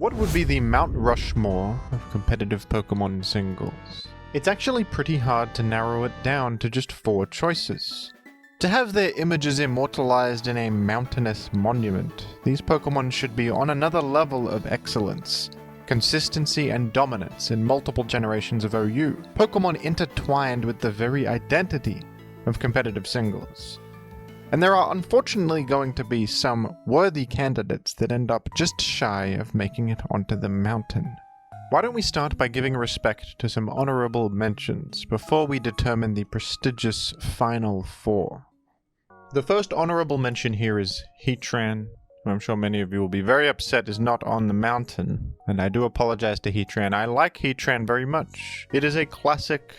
What would be the Mount Rushmore of competitive Pokemon singles? It's actually pretty hard to narrow it down to just 4 choices. To have their images immortalized in a mountainous monument, these Pokemon should be on another level of excellence, consistency and dominance in multiple generations of OU, Pokemon intertwined with the very identity of competitive singles. And there are unfortunately going to be some worthy candidates that end up just shy of making it onto the mountain. Why don't we start by giving respect to some honorable mentions before we determine the prestigious Final 4. The first honorable mention here is Heatran, who I'm sure many of you will be very upset is not on the mountain, and I do apologize to Heatran. I like Heatran very much. It is a classic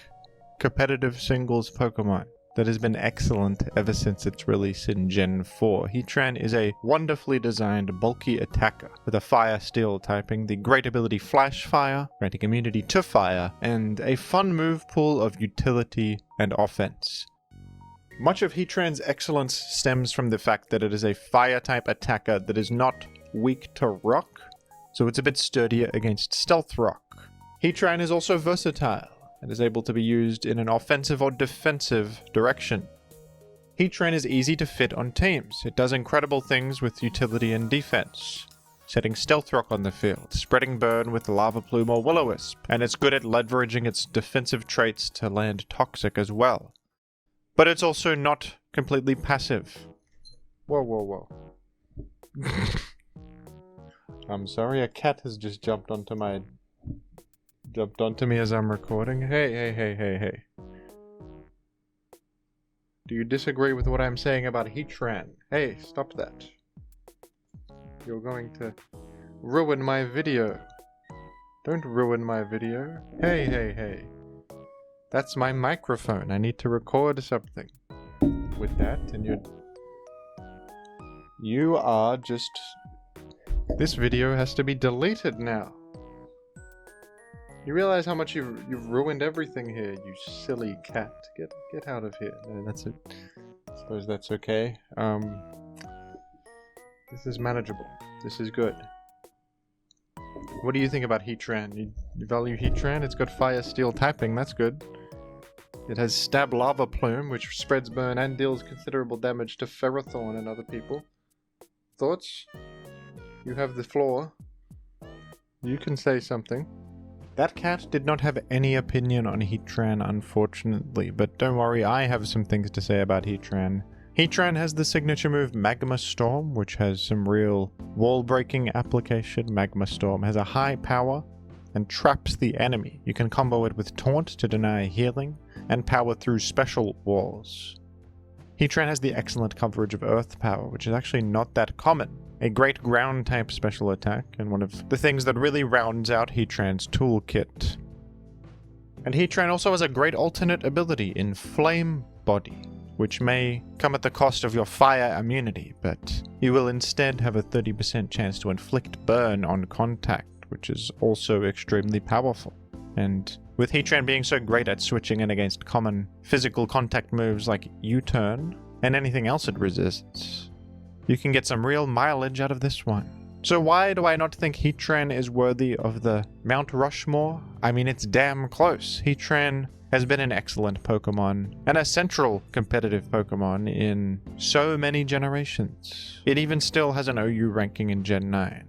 competitive singles Pokemon that has been excellent ever since its release in Gen 4. Heatran is a wonderfully designed, bulky attacker with a Fire-Steel typing, the great ability Flash Fire, granting immunity to fire, and a fun move pool of utility and offense. Much of Heatran's excellence stems from the fact that it is a Fire-type attacker that is not weak to Rock, so it's a bit sturdier against Stealth Rock. Heatran is also versatile and is able to be used in an offensive or defensive direction. Heatran is easy to fit on teams. It does incredible things with utility and defense, setting Stealth Rock on the field, spreading burn with Lava Plume or Will-O-Wisp, and it's good at leveraging its defensive traits to land Toxic as well. But it's also not completely passive. Whoa, whoa, whoa. I'm sorry, a cat has just jumped onto me as I'm recording. Hey. Do you disagree with what I'm saying about Heatran? Hey, stop that. You're going to ruin my video. Don't ruin my video. Hey. That's my microphone. I need to record something with that, and you are just... This video has to be deleted now. You realize how much you've ruined everything here, you silly cat. Get out of here. No, that's it. I suppose that's okay. This is manageable. This is good. What do you think about Heatran? You value Heatran? It's got Fire-Steel typing, that's good. It has Stab Lava Plume, which spreads burn and deals considerable damage to Ferrothorn and other people. Thoughts? You have the floor. You can say something. That cat did not have any opinion on Heatran, unfortunately, but don't worry, I have some things to say about Heatran. Heatran has the signature move Magma Storm, which has some real wall-breaking application. Magma Storm has a high power and traps the enemy. You can combo it with Taunt to deny healing, and power through special walls. Heatran has the excellent coverage of Earth Power, which is actually not that common. A great ground-type special attack, and one of the things that really rounds out Heatran's toolkit. And Heatran also has a great alternate ability in Flame Body, which may come at the cost of your fire immunity, but you will instead have a 30% chance to inflict burn on contact, which is also extremely powerful. And with Heatran being so great at switching in against common physical contact moves like U-turn and anything else it resists, you can get some real mileage out of this one. So why do I not think Heatran is worthy of the Mount Rushmore? I mean, it's damn close. Heatran has been an excellent Pokemon and a central competitive Pokemon in so many generations. It even still has an OU ranking in Gen 9.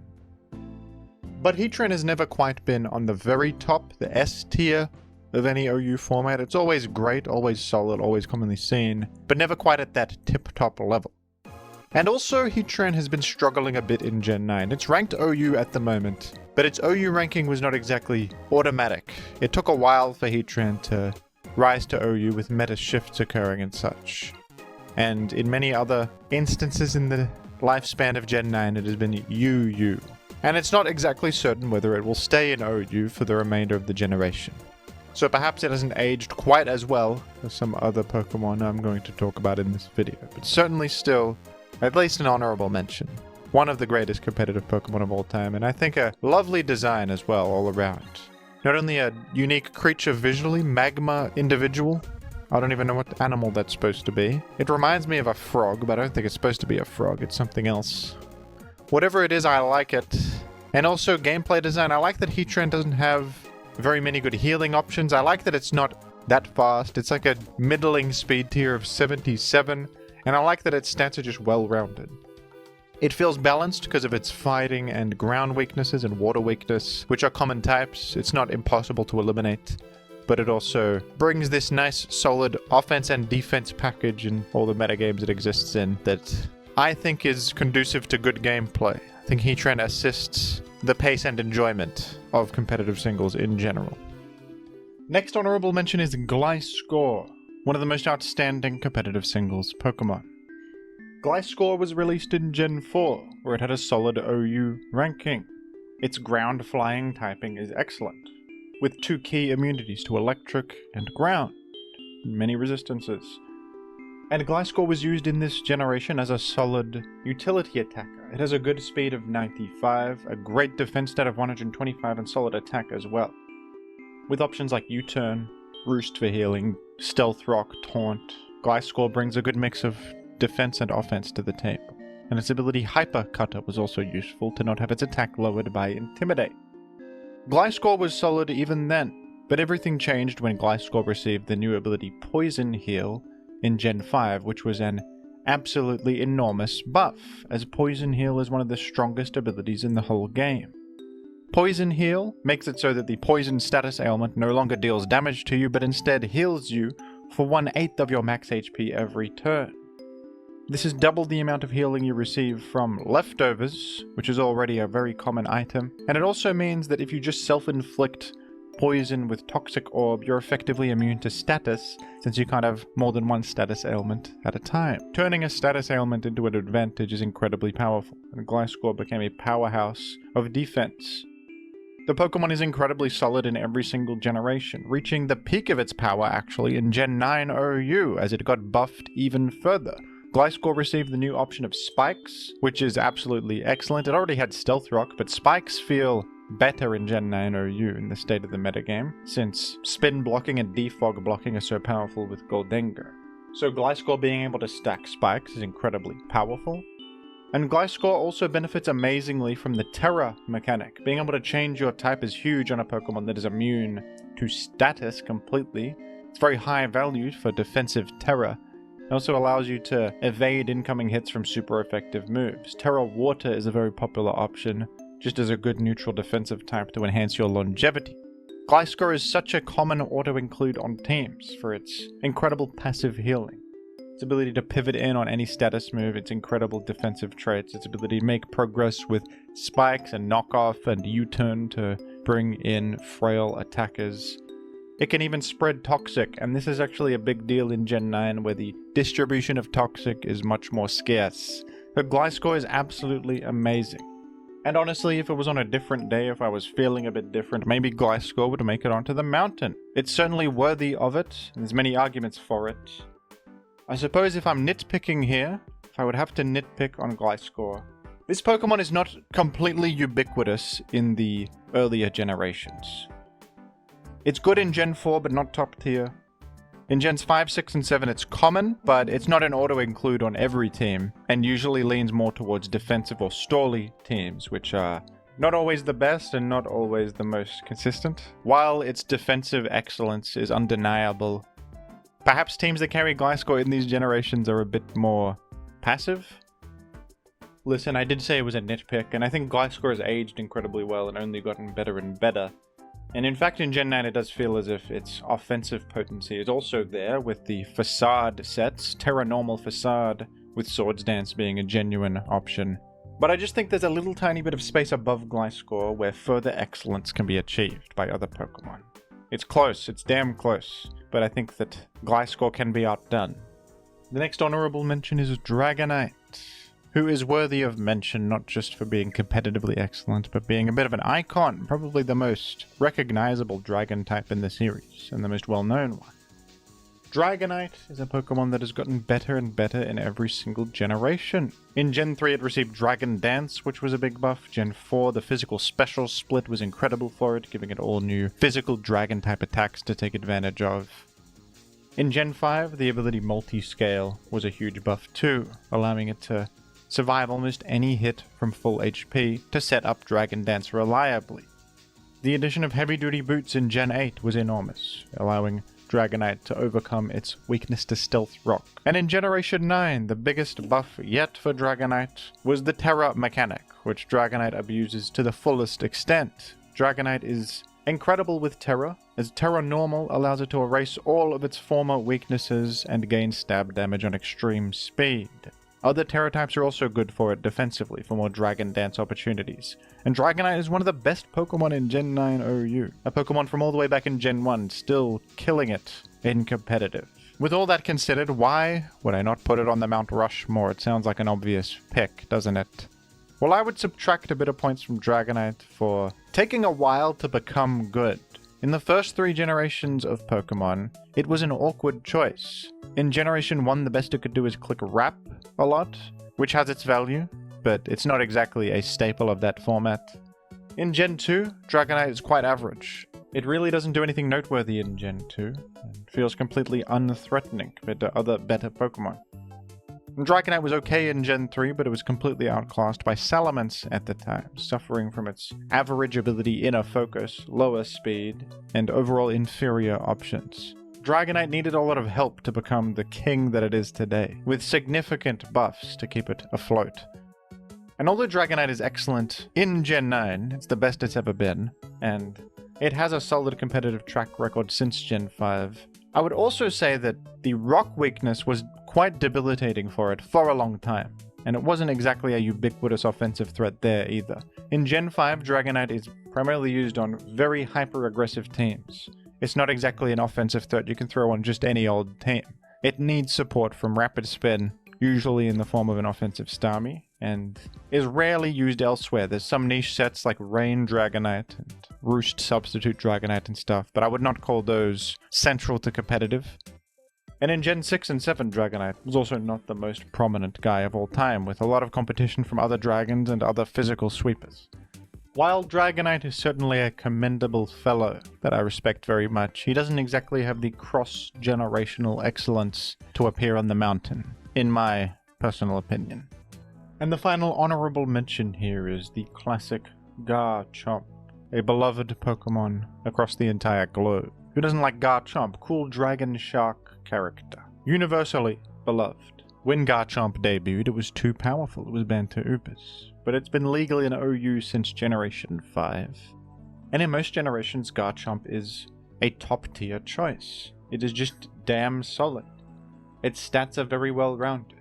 But Heatran has never quite been on the very top, the S tier of any OU format. It's always great, always solid, always commonly seen, but never quite at that tip-top level. And also, Heatran has been struggling a bit in Gen 9. It's ranked OU at the moment, but its OU ranking was not exactly automatic. It took a while for Heatran to rise to OU with meta shifts occurring and such. And in many other instances in the lifespan of Gen 9, it has been UU. And it's not exactly certain whether it will stay in OU for the remainder of the generation. So perhaps it hasn't aged quite as well as some other Pokemon I'm going to talk about in this video, but certainly still at least an honorable mention. One of the greatest competitive Pokemon of all time, and I think a lovely design as well all around. Not only a unique creature visually, magma individual. I don't even know what animal that's supposed to be. It reminds me of a frog, but I don't think it's supposed to be a frog. It's something else. Whatever it is, I like it. And also gameplay design. I like that Heatran doesn't have very many good healing options. I like that it's not that fast. It's like a middling speed tier of 77. And I like that its stats are just well-rounded. It feels balanced because of its fighting and ground weaknesses and water weakness, which are common types. It's not impossible to eliminate. But it also brings this nice, solid offense and defense package in all the metagames it exists in that I think is conducive to good gameplay. I think Heatran assists the pace and enjoyment of competitive singles in general. Next honorable mention is Gliscor, one of the most outstanding competitive singles Pokemon. Gliscor was released in Gen 4, where it had a solid OU ranking. Its ground flying typing is excellent, with 2 key immunities to electric and ground, many resistances. And Gliscor was used in this generation as a solid utility attacker. It has a good speed of 95, a great defense stat of 125, and solid attack as well. With options like U-turn, Roost for healing, Stealth Rock, Taunt, Gliscor brings a good mix of defense and offense to the table. And its ability Hyper Cutter was also useful to not have its attack lowered by Intimidate. Gliscor was solid even then, but everything changed when Gliscor received the new ability Poison Heal in Gen 5, which was an absolutely enormous buff, as Poison Heal is one of the strongest abilities in the whole game. Poison Heal makes it so that the poison status ailment no longer deals damage to you, but instead heals you for 1/8 of your max HP every turn. This is double the amount of healing you receive from leftovers, which is already a very common item, and it also means that if you just self-inflict poison with Toxic Orb, you're effectively immune to status, since you can't have more than one status ailment at a time. Turning a status ailment into an advantage is incredibly powerful, and Gliscor became a powerhouse of defense. The Pokemon is incredibly solid in every single generation, reaching the peak of its power actually in Gen 9 OU, as it got buffed even further. Gliscor received the new option of Spikes, which is absolutely excellent. It already had Stealth Rock, but Spikes feel better in Gen 9 OU in the state of the metagame, since spin blocking and defog blocking are so powerful with Goldengo. So Gliscor being able to stack Spikes is incredibly powerful. And Gliscor also benefits amazingly from the Terra mechanic. Being able to change your type is huge on a Pokemon that is immune to status completely. It's very high valued for defensive Terra. It also allows you to evade incoming hits from super effective moves. Terra Water is a very popular option, just as a good neutral defensive type to enhance your longevity. Gliscor is such a common auto-include on teams for its incredible passive healing. Its ability to pivot in on any status move, its incredible defensive traits, its ability to make progress with spikes and knockoff and U-turn to bring in frail attackers. It can even spread Toxic, and this is actually a big deal in Gen 9 where the distribution of Toxic is much more scarce. But Gliscor is absolutely amazing. And honestly, if it was on a different day, if I was feeling a bit different, maybe Gliscor would make it onto the mountain. It's certainly worthy of it, and there's many arguments for it. I suppose if I'm nitpicking here, if I would have to nitpick on Gliscor, this Pokemon is not completely ubiquitous in the earlier generations. It's good in Gen 4, but not top tier. In Gens 5, 6, and 7 it's common, but it's not an auto-include on every team, and usually leans more towards defensive or stally teams, which are not always the best and not always the most consistent. While its defensive excellence is undeniable, perhaps teams that carry Gliscor in these generations are a bit more passive. Listen, I did say it was a nitpick, and I think Gliscor has aged incredibly well and only gotten better and better. And in fact, in Gen 9, it does feel as if its offensive potency is also there with the Facade sets, Terra Normal Facade, with Swords Dance being a genuine option. But I just think there's a little tiny bit of space above Gliscor where further excellence can be achieved by other Pokemon. It's close, it's damn close, but I think that Gliscor can be outdone. The next honorable mention is Dragonite, who is worthy of mention not just for being competitively excellent, but being a bit of an icon, probably the most recognizable dragon type in the series, and the most well-known one. Dragonite is a Pokemon that has gotten better and better in every single generation. In Gen 3 it received Dragon Dance, which was a big buff. Gen 4, the physical special split was incredible for it, giving it all new physical dragon type attacks to take advantage of. In Gen 5, the ability Multi-Scale was a huge buff too, allowing it to survive almost any hit from full HP to set up Dragon Dance reliably. The addition of heavy-duty boots in Gen 8 was enormous, allowing Dragonite to overcome its weakness to Stealth Rock. And in Generation 9, the biggest buff yet for Dragonite was the Terra mechanic, which Dragonite abuses to the fullest extent. Dragonite is incredible with Terra, as Terra Normal allows it to erase all of its former weaknesses and gain stab damage on extreme speed. Other Terra types are also good for it defensively for more Dragon Dance opportunities. And Dragonite is one of the best Pokemon in Gen 9 OU. A Pokemon from all the way back in Gen 1, still killing it in competitive. With all that considered, why would I not put it on the Mount Rushmore? It sounds like an obvious pick, doesn't it? Well, I would subtract a bit of points from Dragonite for taking a while to become good. In the first 3 generations of Pokemon, it was an awkward choice. In Generation 1, the best it could do is click Wrap a lot, which has its value, but it's not exactly a staple of that format. In Gen 2, Dragonite is quite average. It really doesn't do anything noteworthy in Gen 2, and feels completely unthreatening compared to other better Pokemon. Dragonite was okay in Gen 3, but it was completely outclassed by Salamence at the time, suffering from its average ability Inner Focus, lower speed, and overall inferior options. Dragonite needed a lot of help to become the king that it is today, with significant buffs to keep it afloat. And although Dragonite is excellent in Gen 9, it's the best it's ever been, and it has a solid competitive track record since Gen 5, I would also say that the rock weakness was quite debilitating for it for a long time, and it wasn't exactly a ubiquitous offensive threat there either. In Gen 5, Dragonite is primarily used on very hyper-aggressive teams. It's not exactly an offensive threat you can throw on just any old team. It needs support from Rapid Spin, usually in the form of an offensive Starmie, and is rarely used elsewhere. There's some niche sets like Rain Dragonite and Roost Substitute Dragonite and stuff, but I would not call those central to competitive. And in Gen 6 and 7, Dragonite was also not the most prominent guy of all time, with a lot of competition from other dragons and other physical sweepers. While Dragonite is certainly a commendable fellow that I respect very much, he doesn't exactly have the cross-generational excellence to appear on the mountain, in my personal opinion. And the final honorable mention here is the classic Garchomp, a beloved Pokemon across the entire globe. Who doesn't like Garchomp? Cool dragon shark character. Universally beloved. When Garchomp debuted, it was too powerful. It was banned to Upus. But it's been legal in OU since Generation 5. And in most generations, Garchomp is a top-tier choice. It is just damn solid. Its stats are very well-rounded.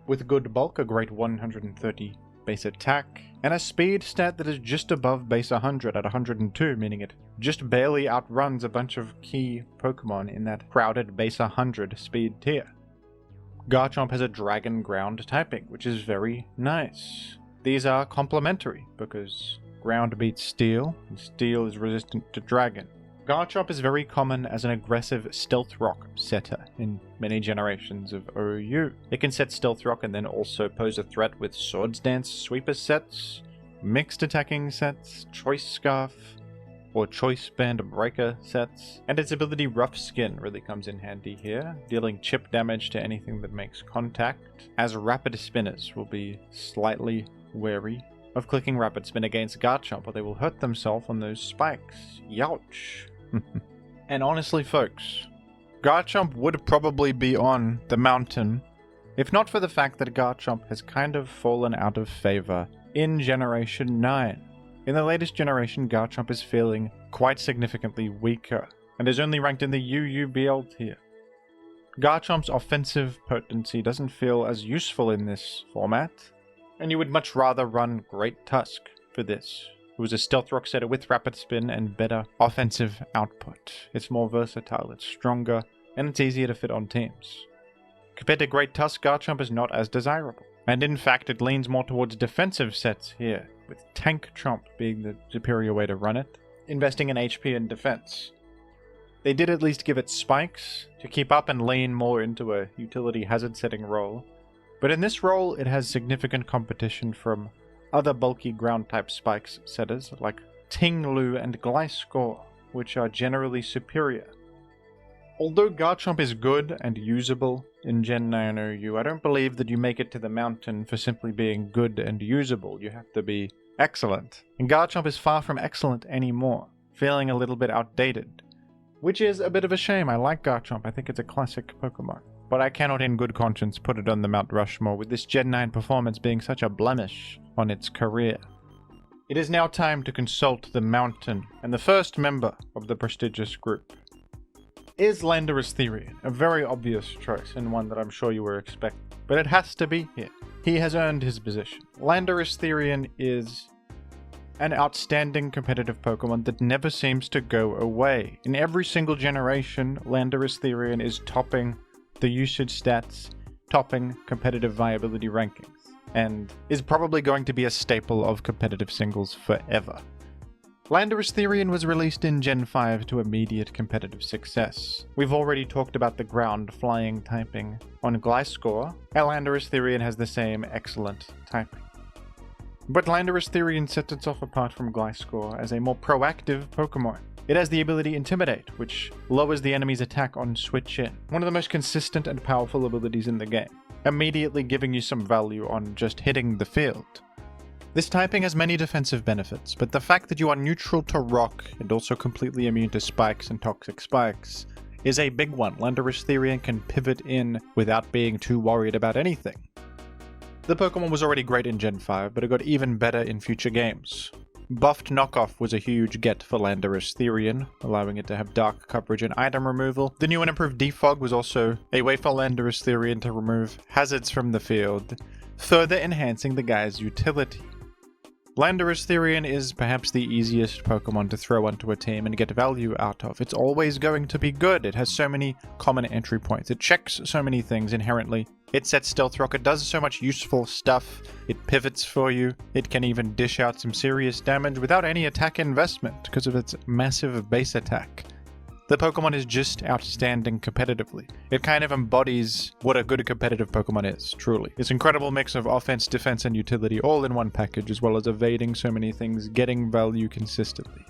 With good bulk, a great 130 base attack, and a speed stat that is just above base 100 at 102, meaning it just barely outruns a bunch of key Pokemon in that crowded base 100 speed tier. Garchomp has a Dragon Ground typing, which is very nice. These are complementary, because Ground beats Steel, and Steel is resistant to Dragon. Garchomp is very common as an aggressive Stealth Rock setter in many generations of OU. It can set Stealth Rock and then also pose a threat with Swords Dance Sweeper sets, Mixed Attacking sets, Choice Scarf, or Choice Band Breaker sets, and its ability Rough Skin really comes in handy here, dealing chip damage to anything that makes contact, as Rapid Spinners will be slightly wary of clicking Rapid Spin against Garchomp, or they will hurt themselves on those spikes. Youch! And honestly, folks, Garchomp would probably be on the mountain if not for the fact that Garchomp has kind of fallen out of favor in Generation 9. In the latest generation, Garchomp is feeling quite significantly weaker, and is only ranked in the UUBL tier. Garchomp's offensive potency doesn't feel as useful in this format, and you would much rather run Great Tusk for this. It was a Stealth Rock setter with Rapid Spin and better offensive output. It's more versatile, it's stronger, and it's easier to fit on teams. Compared to Great Tusk, Garchomp is not as desirable, and in fact it leans more towards defensive sets here, with Tank Chomp being the superior way to run it, investing in HP and defense. They did at least give it spikes to keep up and lean more into a utility hazard setting role, but in this role it has significant competition from other bulky ground type spikes setters like Ting Lu and Gliscor, which are generally superior. Although Garchomp is good and usable in Gen 9 OU, I don't believe that you make it to the mountain for simply being good and usable. You have to be excellent. And Garchomp is far from excellent anymore, feeling a little bit outdated. Which is a bit of a shame. I like Garchomp, I think it's a classic Pokemon. But I cannot in good conscience put it on the Mount Rushmore with this Gen 9 performance being such a blemish on its career. It is now time to consult the mountain, and the first member of the prestigious group is Landorus-Therian, a very obvious choice and one that I'm sure you were expecting, but it has to be here. He has earned his position. Landorus-Therian is an outstanding competitive Pokemon that never seems to go away. In every single generation, Landorus-Therian is topping the usage stats, topping competitive viability rankings, and is probably going to be a staple of competitive singles forever. Landorus-Therian was released in Gen 5 to immediate competitive success. We've already talked about the ground flying typing on Gliscor, and Landorus-Therian has the same excellent typing. But Landorus-Therian sets itself apart from Gliscor as a more proactive Pokemon. It has the ability Intimidate, which lowers the enemy's attack on switch in, one of the most consistent and powerful abilities in the game, immediately giving you some value on just hitting the field. This typing has many defensive benefits, but the fact that you are neutral to rock and also completely immune to spikes and toxic spikes is a big one. Landorus-Therian can pivot in without being too worried about anything. The Pokemon was already great in Gen 5, but it got even better in future games. Buffed Knockoff was a huge get for Landorus-Therian, allowing it to have dark coverage and item removal. The new and improved Defog was also a way for Landorus-Therian to remove hazards from the field, further enhancing the guy's utility. Landorus-Therian is perhaps the easiest Pokemon to throw onto a team and get value out of. It's always going to be good. It has so many common entry points. It checks so many things inherently. It sets Stealth Rock. It does so much useful stuff. It pivots for you. It can even dish out some serious damage without any attack investment because of its massive base attack. The Pokemon is just outstanding competitively. It kind of embodies what a good competitive Pokemon is, truly. This incredible mix of offense, defense, and utility all in one package, as well as evading so many things, getting value consistently.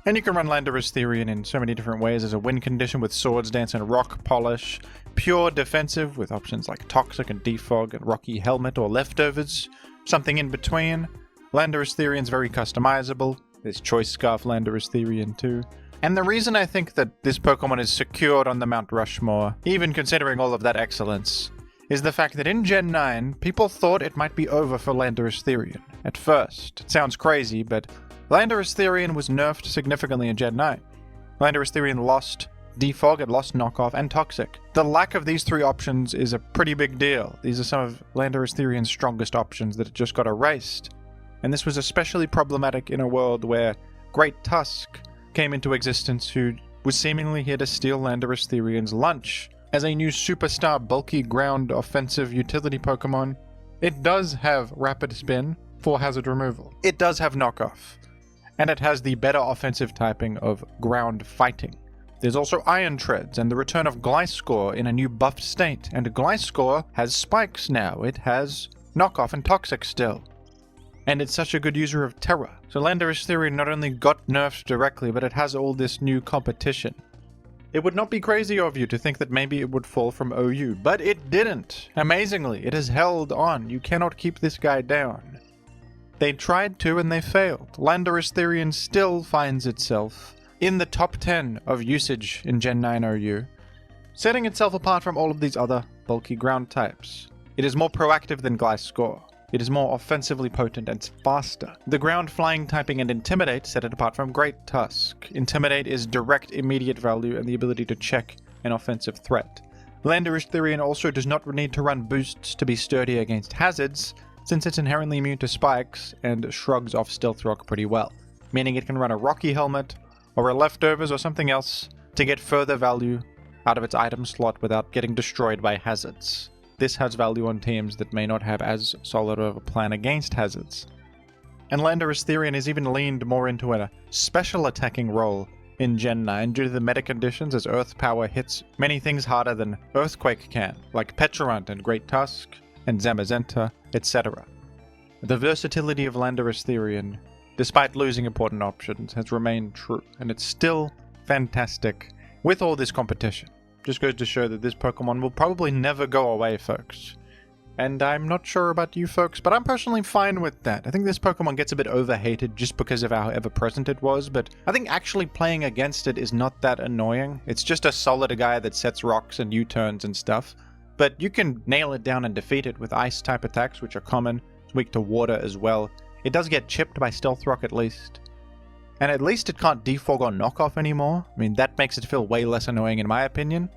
And you can run Landorus-Therian in so many different ways as a win condition with Swords Dance and Rock Polish, pure defensive with options like Toxic and Defog and Rocky Helmet or Leftovers, something in between. Landorus-Therian's very customizable. There's Choice Scarf Landorus-Therian too. And the reason I think that this Pokemon is secured on the Mount Rushmore, even considering all of that excellence, is the fact that in Gen 9, people thought it might be over for Landorus-Therian. At first. It sounds crazy, but Landorus-Therian was nerfed significantly in Gen 9. Landorus-Therian lost Defog, it lost Knockoff, and Toxic. The lack of these three options is a pretty big deal. These are some of Landorus-Therian's strongest options that just got erased. And this was especially problematic in a world where Great Tusk came into existence, who was seemingly here to steal Landorus-Therian's lunch. As a new superstar bulky ground offensive utility Pokemon, it does have Rapid Spin for hazard removal. It does have Knockoff. And it has the better offensive typing of ground fighting. There's also Iron Treads and the return of Gliscor in a new buffed state, and Gliscor has spikes now. It has Knockoff and Toxic still. And it's such a good user of Terra. So Landorus-Therian not only got nerfed directly, but it has all this new competition. It would not be crazy of you to think that maybe it would fall from OU, but it didn't. Amazingly, it has held on. You cannot keep this guy down. They tried to and they failed. Landorus-Therian still finds itself in the top 10 of usage in Gen 9 OU, setting itself apart from all of these other bulky ground types. It is more proactive than Gliscor. It is more offensively potent and faster. The ground flying typing and Intimidate set it apart from Great Tusk. Intimidate is direct immediate value and the ability to check an offensive threat. Landorus-Therian also does not need to run boosts to be sturdy against hazards, since it's inherently immune to spikes and shrugs off Stealth Rock pretty well, meaning it can run a Rocky Helmet or a Leftovers or something else to get further value out of its item slot without getting destroyed by hazards. This has value on teams that may not have as solid of a plan against hazards. And Landorus-Therian has even leaned more into a special attacking role in Gen 9 due to the meta conditions, as Earth Power hits many things harder than Earthquake can, like Petrarunt and Great Tusk and Zamazenta, etc. The versatility of Landorus-Therian, despite losing important options, has remained true, and it's still fantastic with all this competition. Just goes to show that this Pokemon will probably never go away, folks. And I'm not sure about you folks, but I'm personally fine with that. I think this Pokemon gets a bit overhated just because of how ever-present it was, but I think actually playing against it is not that annoying. It's just a solid guy that sets rocks and U-turns and stuff. But you can nail it down and defeat it with Ice-type attacks, which are common. It's weak to water as well. It does get chipped by Stealth Rock at least. And at least it can't defog or knock off anymore. I mean, that makes it feel way less annoying in my opinion.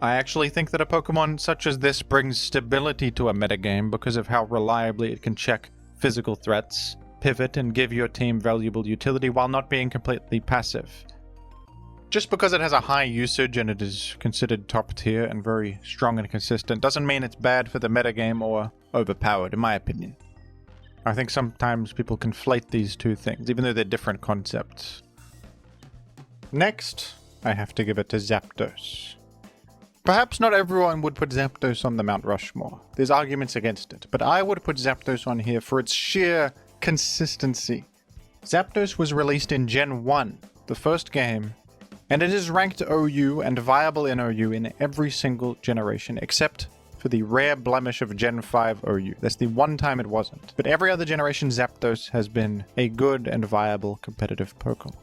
I actually think that a Pokemon such as this brings stability to a metagame because of how reliably it can check physical threats, pivot, and give your team valuable utility while not being completely passive. Just because it has a high usage and it is considered top tier and very strong and consistent doesn't mean it's bad for the metagame or overpowered, in my opinion. I think sometimes people conflate these two things, even though they're different concepts. Next, I have to give it to Zapdos. Perhaps not everyone would put Zapdos on the Mount Rushmore. There's arguments against it, but I would put Zapdos on here for its sheer consistency. Zapdos was released in Gen 1, the first game, and it is ranked OU and viable in OU in every single generation, except for the rare blemish of Gen 5 OU. That's the one time it wasn't. But every other generation Zapdos has been a good and viable competitive Pokemon.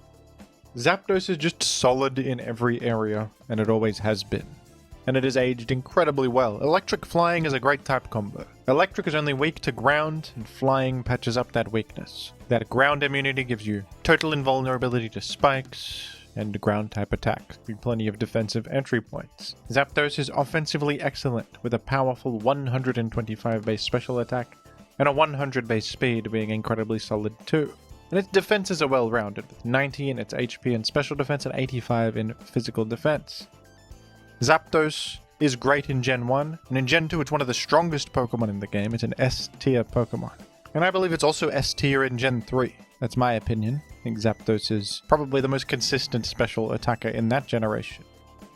Zapdos is just solid in every area, and it always has been. And it is aged incredibly well. Electric Flying is a great type combo. Electric is only weak to ground, and Flying patches up that weakness. That ground immunity gives you total invulnerability to spikes, and ground type attacks, with plenty of defensive entry points. Zapdos is offensively excellent, with a powerful 125 base special attack, and a 100 base speed being incredibly solid too. And its defenses are well rounded, with 90 in its HP and special defense and 85 in physical defense. Zapdos is great in Gen 1, and in Gen 2 it's one of the strongest Pokemon in the game. It's an S tier Pokemon. And I believe it's also S tier in Gen 3. That's my opinion. I think Zapdos is probably the most consistent special attacker in that generation.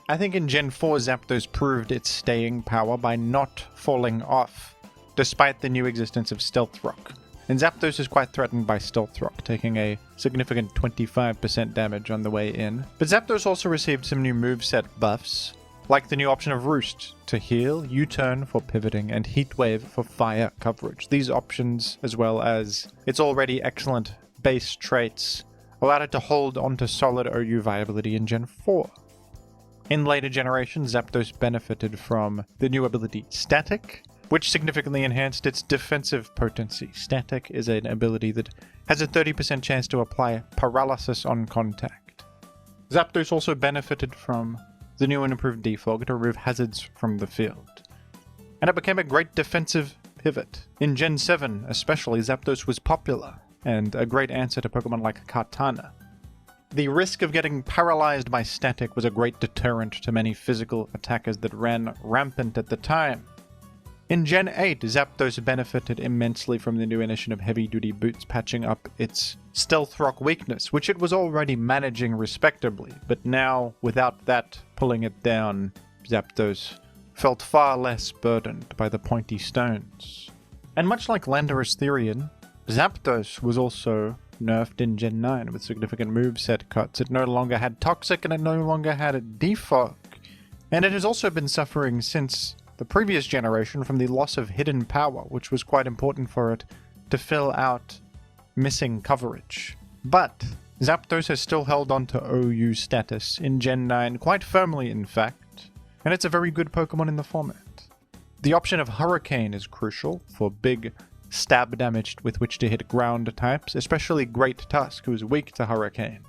I think in Gen 4 Zapdos proved its staying power by not falling off, despite the new existence of Stealth Rock. And Zapdos is quite threatened by Stealth Rock, taking a significant 25% damage on the way in. But Zapdos also received some new moveset buffs, like the new option of Roost to heal, U-turn for pivoting, and Heat Wave for fire coverage. These options, as well as its already excellent base traits, allowed it to hold onto solid OU viability in Gen 4. In later generations, Zapdos benefited from the new ability Static, which significantly enhanced its defensive potency. Static is an ability that has a 30% chance to apply paralysis on contact. Zapdos also benefited from the new and improved defog to remove hazards from the field. And it became a great defensive pivot. In Gen 7 especially, Zapdos was popular, and a great answer to Pokemon like Kartana. The risk of getting paralyzed by Static was a great deterrent to many physical attackers that ran rampant at the time. In Gen 8, Zapdos benefited immensely from the new addition of heavy-duty boots patching up its Stealth Rock weakness, which it was already managing respectably, but now, without that pulling it down, Zapdos felt far less burdened by the pointy stones. And much like Landorus-Therian, Zapdos was also nerfed in Gen 9 with significant moveset cuts. It no longer had Toxic and it no longer had a Defog. And it has also been suffering since the previous generation from the loss of hidden power, which was quite important for it to fill out missing coverage. But Zapdos has still held on to OU status in Gen 9 quite firmly, in fact, and it's a very good Pokemon in the format. The option of Hurricane is crucial for big stab damage with which to hit ground types, especially Great Tusk, who is weak to Hurricane.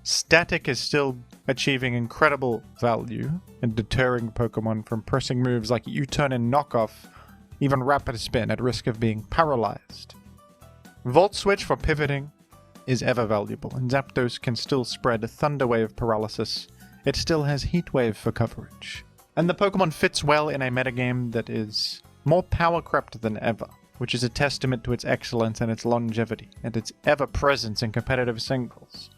Static is still achieving incredible value and deterring Pokemon from pressing moves like U-turn and knockoff, even rapid spin at risk of being paralyzed. Volt Switch for pivoting is ever valuable, and Zapdos can still spread Thunder Wave paralysis. It still has Heat Wave for coverage. And the Pokemon fits well in a metagame that is more power-crept than ever, which is a testament to its excellence and its longevity, and its ever-presence in competitive singles.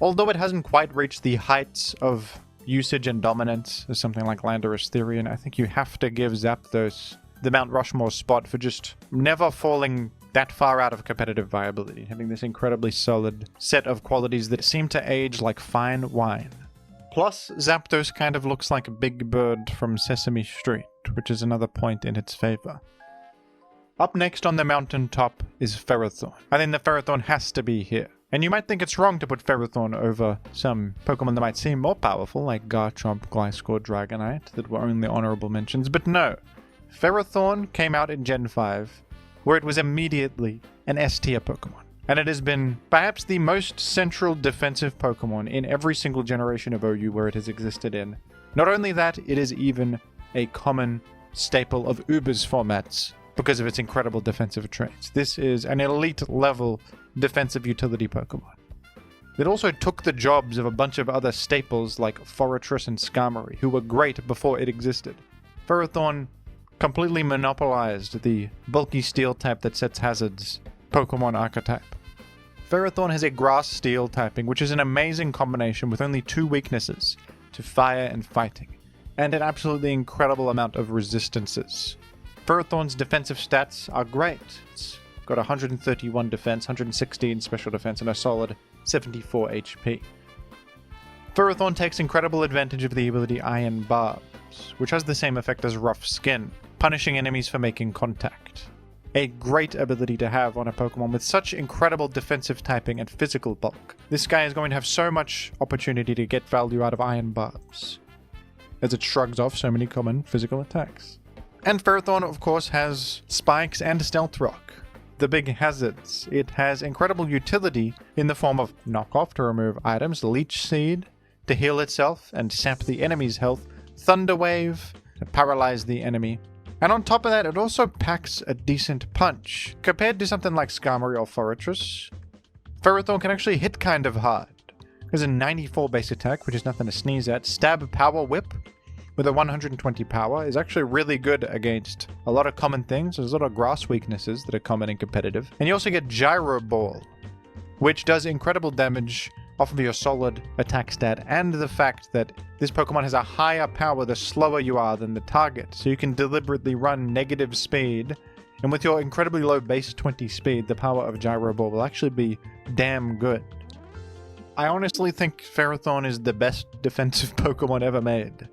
Although it hasn't quite reached the heights of usage and dominance as something like Landorus-Therian, I think you have to give Zapdos the Mount Rushmore spot for just never falling that far out of competitive viability, having this incredibly solid set of qualities that seem to age like fine wine. Plus, Zapdos kind of looks like a Big Bird from Sesame Street, which is another point in its favor. Up next on the mountaintop is Ferrothorn. I think the Ferrothorn has to be here. And you might think it's wrong to put Ferrothorn over some Pokemon that might seem more powerful, like Garchomp, Gliscor, Dragonite, that were only honorable mentions, but no. Ferrothorn came out in Gen 5, where it was immediately an S-tier Pokemon. And it has been perhaps the most central defensive Pokemon in every single generation of OU where it has existed in. Not only that, it is even a common staple of Uber's formats because of its incredible defensive traits. This is an elite level defensive utility Pokemon. It also took the jobs of a bunch of other staples like Forretress and Skarmory, who were great before it existed. Ferrothorn completely monopolized the bulky steel type that sets hazards Pokemon archetype. Ferrothorn has a grass steel typing, which is an amazing combination with only 2 weaknesses to fire and fighting, and an absolutely incredible amount of resistances. Ferrothorn's defensive stats are great. It's got 131 defense, 116 special defense, and a solid 74 HP. Ferrothorn takes incredible advantage of the ability Iron Barbs, which has the same effect as Rough Skin, punishing enemies for making contact. A great ability to have on a Pokemon with such incredible defensive typing and physical bulk. This guy is going to have so much opportunity to get value out of Iron Barbs, as it shrugs off so many common physical attacks. And Ferrothorn, of course, has Spikes and Stealth Rock, the big hazards. It has incredible utility in the form of Knockoff to remove items, Leech Seed to heal itself and sap the enemy's health, Thunder Wave to paralyze the enemy. And on top of that, it also packs a decent punch. Compared to something like Skarmory or Forretress, Ferrothorn can actually hit kind of hard. There's a 94 base attack, which is nothing to sneeze at. Stab Power Whip with a 120 power is actually really good against a lot of common things. There's a lot of grass weaknesses that are common and competitive. And you also get Gyro Ball, which does incredible damage off of your solid attack stat, and the fact that this Pokemon has a higher power the slower you are than the target, so you can deliberately run negative speed, and with your incredibly low base 20 speed, the power of Gyro Ball will actually be damn good. I honestly think Ferrothorn is the best defensive Pokemon ever made.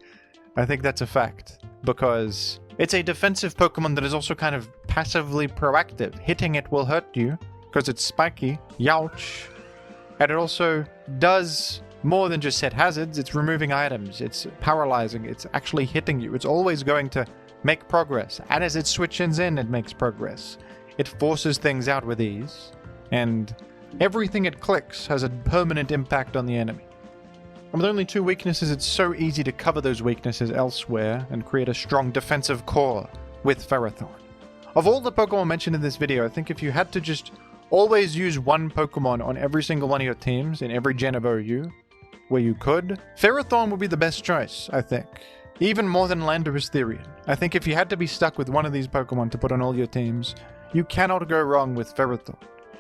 I think that's a fact, because it's a defensive Pokemon that is also kind of passively proactive. Hitting it will hurt you, because it's spiky, youch. And it also does more than just set hazards. It's removing items, it's paralyzing, it's actually hitting you. It's always going to make progress. And as it switches in, it makes progress. It forces things out with ease. And everything it clicks has a permanent impact on the enemy. And with only 2 weaknesses, it's so easy to cover those weaknesses elsewhere and create a strong defensive core with Ferrothorn. Of all the Pokemon mentioned in this video, I think if you had to just always use one Pokemon on every single one of your teams in every gen of OU, where you could, Ferrothorn would be the best choice, I think. Even more than Landorus-Therian. I think if you had to be stuck with one of these Pokemon to put on all your teams, you cannot go wrong with Ferrothorn.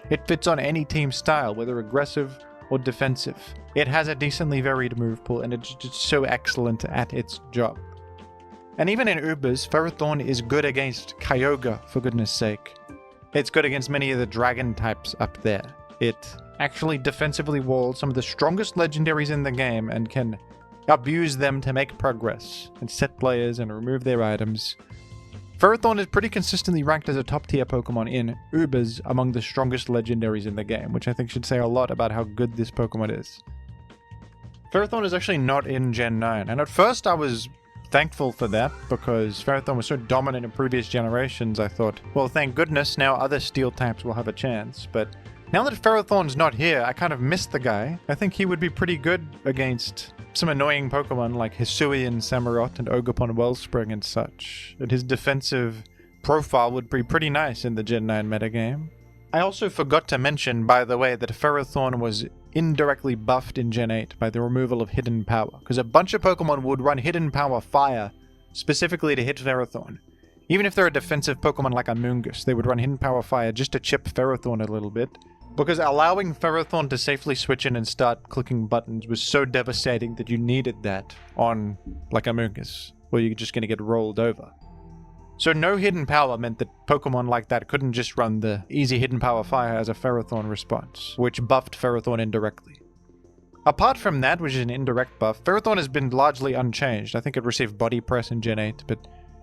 It fits on any team style, whether aggressive or defensive. It has a decently varied move pool, and it's just so excellent at its job. And even in Ubers, Ferrothorn is good against Kyogre, for goodness sake. It's good against many of the dragon types up there. It actually defensively walls some of the strongest legendaries in the game and can abuse them to make progress and set players and remove their items. Ferrothorn is pretty consistently ranked as a top tier Pokemon in Ubers among the strongest legendaries in the game, which I think should say a lot about how good this Pokemon is. Ferrothorn is actually not in Gen 9, and at first I was thankful for that, because Ferrothorn was so dominant in previous generations. I thought, well, thank goodness now other steel types will have a chance. But now that Ferrothorn's not here, I kind of miss the guy. I think he would be pretty good against some annoying Pokemon like Hisuian, Samurott, and Ogerpon Wellspring and such. And his defensive profile would be pretty nice in the Gen 9 metagame. I also forgot to mention, by the way, that Ferrothorn was indirectly buffed in Gen 8 by the removal of Hidden Power, because a bunch of Pokemon would run Hidden Power Fire specifically to hit Ferrothorn. Even if they're a defensive Pokemon like Amoonguss, they would run Hidden Power Fire just to chip Ferrothorn a little bit, because allowing Ferrothorn to safely switch in and start clicking buttons was so devastating that you needed that on like Amoonguss, where you're just going to get rolled over. So no hidden power meant that Pokemon like that couldn't just run the easy hidden power fire as a Ferrothorn response, which buffed Ferrothorn indirectly. Apart from that, which is an indirect buff, Ferrothorn has been largely unchanged. I think it received body press in Gen 8, but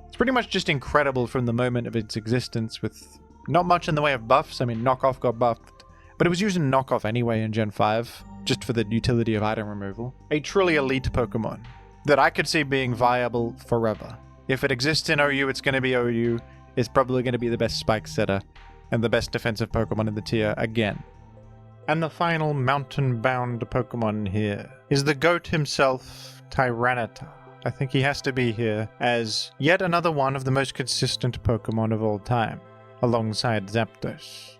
it's pretty much just incredible from the moment of its existence with not much in the way of buffs. I mean, Knockoff got buffed, but it was using Knockoff anyway in Gen 5, just for the utility of item removal. A truly elite Pokemon that I could see being viable forever. If it exists in OU, it's going to be OU. It's probably going to be the best spike setter and the best defensive Pokemon in the tier again. And the final mountain-bound Pokemon here is the GOAT himself, Tyranitar. I think he has to be here as yet another one of the most consistent Pokemon of all time, alongside Zapdos.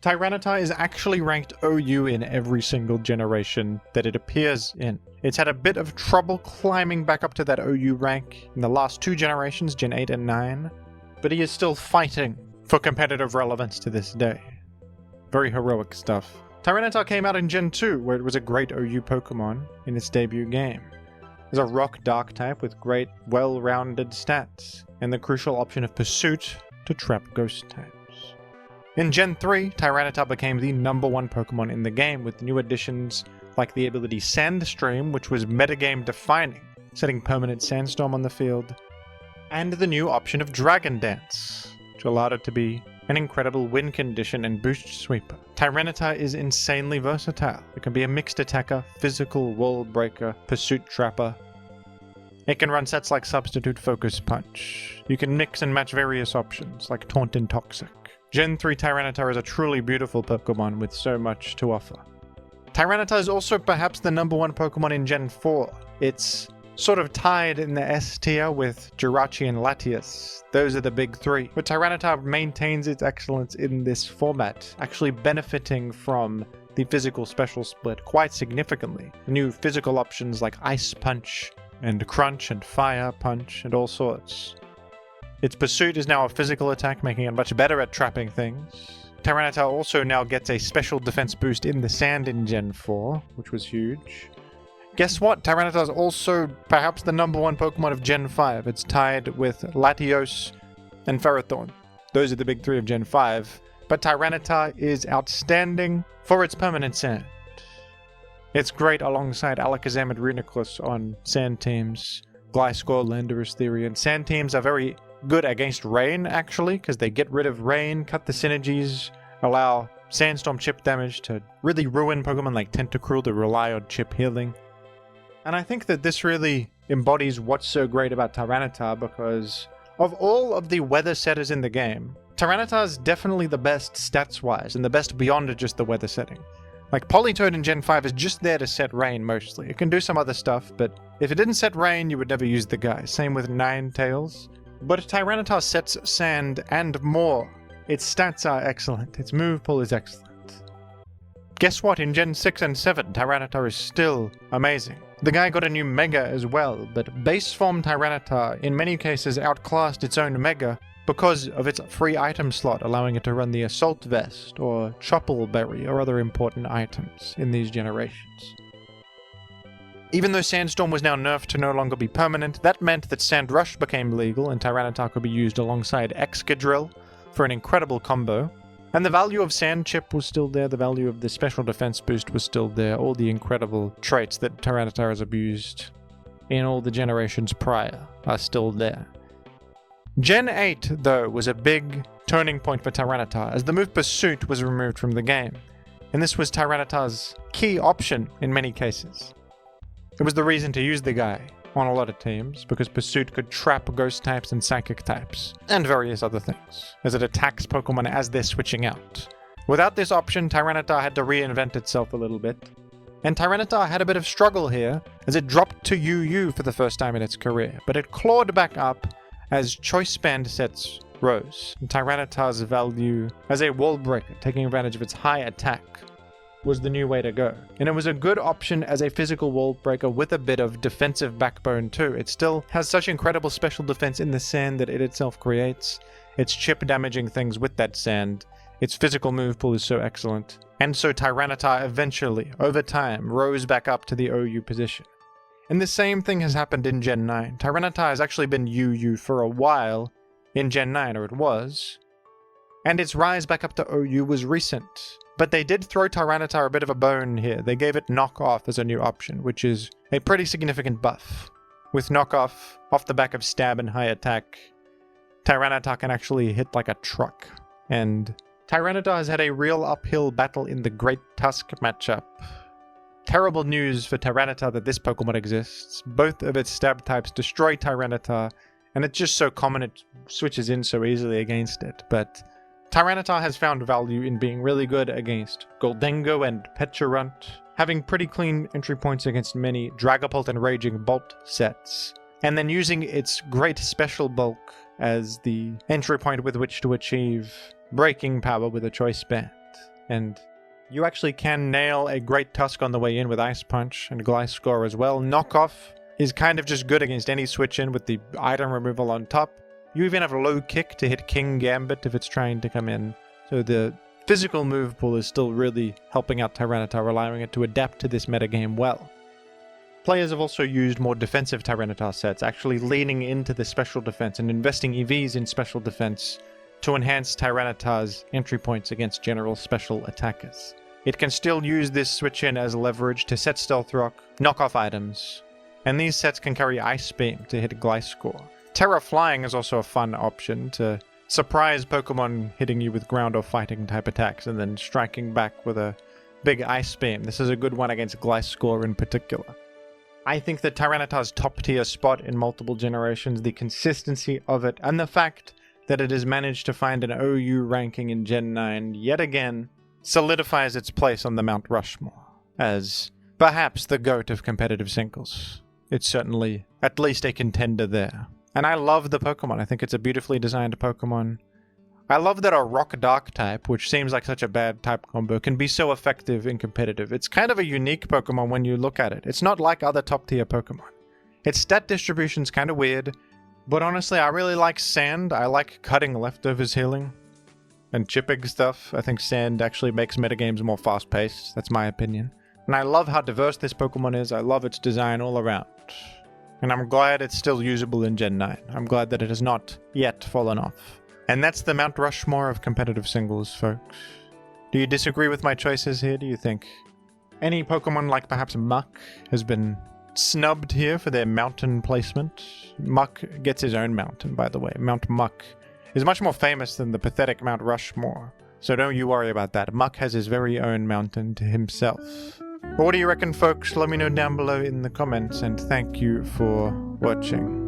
Tyranitar is actually ranked OU in every single generation that it appears in. It's had a bit of trouble climbing back up to that OU rank in the last 2 generations, Gen 8 and 9, but he is still fighting for competitive relevance to this day. Very heroic stuff. Tyranitar came out in Gen 2, where it was a great OU Pokemon in its debut game. It's a rock dark type with great, well-rounded stats, and the crucial option of Pursuit to trap ghost types. In Gen 3, Tyranitar became the #1 Pokemon in the game with new additions like the ability Sandstream, which was metagame defining, setting permanent Sandstorm on the field, and the new option of Dragon Dance, which allowed it to be an incredible win condition and boost sweeper. Tyranitar is insanely versatile. It can be a mixed attacker, physical wall breaker, pursuit trapper. It can run sets like Substitute Focus Punch. You can mix and match various options like Taunt and Toxic. Gen 3 Tyranitar is a truly beautiful Pokemon with so much to offer. Tyranitar is also perhaps the #1 Pokemon in Gen 4. It's sort of tied in the S tier with Jirachi and Latias. Those are the big 3. But Tyranitar maintains its excellence in this format, actually benefiting from the physical special split quite significantly. New physical options like Ice Punch and Crunch and Fire Punch and all sorts. Its Pursuit is now a physical attack, making it much better at trapping things. Tyranitar also now gets a special defense boost in the sand in Gen 4, which was huge. Guess what? Tyranitar is also perhaps the #1 Pokemon of Gen 5. It's tied with Latios and Ferrothorn. Those are the big 3 of Gen 5. But Tyranitar is outstanding for its permanent sand. It's great alongside Alakazam and Reuniclus on sand teams. Gliscor, Landorus-Therian. Sand teams are very good against rain, actually, because they get rid of rain, cut the synergies, allow Sandstorm chip damage to really ruin Pokemon like Tentacruel that rely on chip healing. And I think that this really embodies what's so great about Tyranitar, because of all of the weather setters in the game, Tyranitar is definitely the best stats-wise, and the best beyond just the weather setting. Like, Politoed in Gen 5 is just there to set rain, mostly. It can do some other stuff, but if it didn't set rain, you would never use the guy. Same with Ninetales. But Tyranitar sets sand and more. Its stats are excellent. Its move pool is excellent. Guess what? In Gen 6 and 7, Tyranitar is still amazing. The guy got a new Mega as well, but base form Tyranitar in many cases outclassed its own Mega because of its free item slot, allowing it to run the Assault Vest or Choppleberry or other important items in these generations. Even though Sandstorm was now nerfed to no longer be permanent, that meant that Sand Rush became legal and Tyranitar could be used alongside Excadrill for an incredible combo. And the value of Sand Chip was still there, the value of the special defense boost was still there, all the incredible traits that Tyranitar has abused in all the generations prior are still there. Gen 8, though, was a big turning point for Tyranitar, as the move Pursuit was removed from the game, and this was Tyranitar's key option in many cases. It was the reason to use the guy on a lot of teams, because Pursuit could trap ghost types and psychic types, and various other things, as it attacks Pokemon as they're switching out. Without this option, Tyranitar had to reinvent itself a little bit, and Tyranitar had a bit of struggle here, as it dropped to UU for the first time in its career, but it clawed back up as choice band sets rose, and Tyranitar's value as a wall breaker, taking advantage of its high attack, was the new way to go. And it was a good option as a physical wall breaker with a bit of defensive backbone too. It still has such incredible special defense in the sand that it itself creates. It's chip damaging things with that sand. Its physical move pool is so excellent. And so Tyranitar eventually, over time, rose back up to the OU position. And the same thing has happened in Gen 9. Tyranitar has actually been UU for a while, in Gen 9, or it was, and its rise back up to OU was recent. But they did throw Tyranitar a bit of a bone here. They gave it Knock Off as a new option, which is a pretty significant buff. With Knock Off the back of Stab and High Attack, Tyranitar can actually hit like a truck. And Tyranitar has had a real uphill battle in the Great Tusk matchup. Terrible news for Tyranitar that this Pokemon exists. Both of its stab types destroy Tyranitar, and it's just so common it switches in so easily against it. But Tyranitar has found value in being really good against Goldengo and Pecharunt, having pretty clean entry points against many Dragapult and Raging Bolt sets, and then using its great special bulk as the entry point with which to achieve breaking power with a choice band. And you actually can nail a Great Tusk on the way in with Ice Punch and Gliscor as well. Knockoff is kind of just good against any switch in with the item removal on top. You even have Low Kick to hit King Gambit if it's trying to come in. So the physical move pool is still really helping out Tyranitar, allowing it to adapt to this metagame well. Players have also used more defensive Tyranitar sets, actually leaning into the special defense and investing EVs in special defense to enhance Tyranitar's entry points against general special attackers. It can still use this switch in as leverage to set Stealth Rock, knock off items, and these sets can carry Ice Beam to hit Gliscor. Terra Flying is also a fun option to surprise Pokemon hitting you with ground or fighting type attacks and then striking back with a big Ice Beam. This is a good one against Gliscor in particular. I think that Tyranitar's top tier spot in multiple generations, the consistency of it, and the fact that it has managed to find an OU ranking in Gen 9 yet again solidifies its place on the Mount Rushmore as perhaps the GOAT of competitive singles. It's certainly at least a contender there. And I love the Pokemon. I think it's a beautifully designed Pokemon. I love that a Rock Dark type, which seems like such a bad type combo, can be so effective in competitive. It's kind of a unique Pokemon when you look at it. It's not like other top tier Pokemon. Its stat distribution's kind of weird, but honestly I really like Sand. I like cutting leftovers healing and chipping stuff. I think Sand actually makes metagames more fast paced. That's my opinion. And I love how diverse this Pokemon is. I love its design all around. And I'm glad it's still usable in Gen 9. I'm glad that it has not yet fallen off. And that's the Mount Rushmore of competitive singles, folks. Do you disagree with my choices here? Do you think any Pokemon like perhaps Muck has been snubbed here for their mountain placement? Muck gets his own mountain, by the way. Mount Muck is much more famous than the pathetic Mount Rushmore. So don't you worry about that. Muck has his very own mountain to himself. But what do you reckon, folks? Let me know down below in the comments, and thank you for watching.